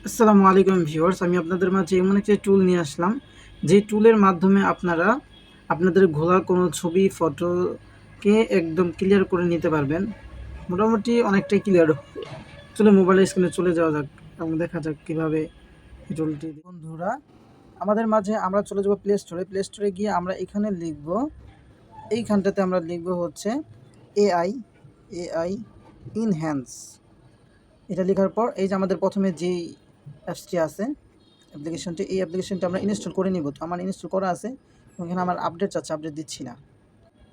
আসসালামু আলাইকুম ভিউয়ার্স, আমি আপনাদের মাঝে এমন একটা টুল নিয়ে আসলাম যে টুলের মাধ্যমে আপনারা আপনাদের ঘোলা কোনো ছবি ফটোকে একদম ক্লিয়ার করে নিতে পারবেন। মোটামুটি অনেকটাই ক্লিয়ার। চলে মোবাইলের স্ক্রিনে চলে যাওয়া যাক এবং দেখা যাক কীভাবে এই টুলটি। বন্ধুরা, আমাদের মাঝে আমরা চলে যাব প্লে স্টোরে গিয়ে আমরা এখানে লিখব, এইখানটাতে আমরা লিখব হচ্ছে এআই এআই ইনহ্যান্স। এটা লেখার পর এই যে আমাদের প্রথমে যেই অ্যাপসটি আছে অ্যাপ্লিকেশনটি, এই অ্যাপ্লিকেশনটি আমরা ইনস্টল করে নিব। তো আমার ইনস্টল করা আছে, এখানে আমার আপডেট চাচ্ছে, আপডেট দিচ্ছি না।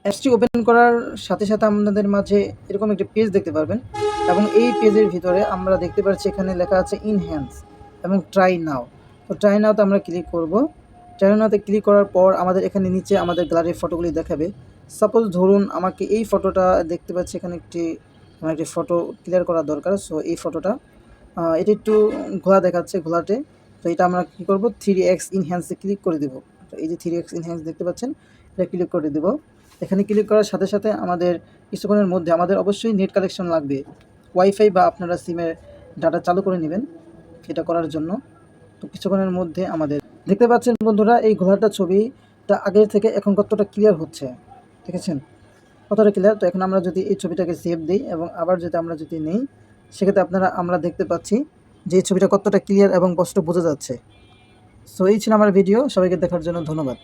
অ্যাপসটি ওপেন করার সাথে সাথে আপনাদের মাঝে এরকম একটি পেজ দেখতে পারবেন এবং এই পেজের ভিতরে আমরা দেখতে পাচ্ছি এখানে লেখা আছে ইনহ্যান্স এবং ট্রাই নাও। তো ট্রাই নাওতে আমরা ক্লিক করব। ট্রাই নাওতে ক্লিক করার পর আমাদের এখানে নিচে আমাদের গ্যালারির ফটোগুলি দেখাবে। সাপোজ ধরুন আমাকে এই ফটোটা দেখতে পাচ্ছি, এখানে আমার একটি ফটো ক্লিয়ার করা দরকার। সো এই ফটোটা এটা একটু ঘোলা দেখাচ্ছে, ঘোলাটে। তো এটা আমরা কী করব, 3x ইনহ্যান্সে ক্লিক করে দেব। তো এই যে 3x ইনহ্যান্স দেখতে পাচ্ছেন, এটা ক্লিক করে দেব। এখানে ক্লিক করার সাথে সাথে আমাদের কিছুক্ষণের মধ্যে আমাদের অবশ্যই নেট কানেকশন লাগবে, ওয়াইফাই বা আপনারা সিমের ডাটা চালু করে নেবেন এটা করার জন্য। তো কিছুক্ষণের মধ্যে আমাদের দেখতে পাচ্ছেন বন্ধুরা, এই ঘোলাটা ছবিটা আগের থেকে এখন কতটা ক্লিয়ার হচ্ছে, দেখেছেন কতটা ক্লিয়ার। তো এখন আমরা যদি এই ছবিটাকে সেভ দিই এবং আবার আমরা যদি নেই, সেক্ষেত্রে আমরা দেখতে পাচ্ছি যে এই ছবিটা কতটা ক্লিয়ার এবং স্পষ্ট বোঝা যাচ্ছে। সো এই ছিল আমার ভিডিও, সবাইকে দেখার জন্য ধন্যবাদ।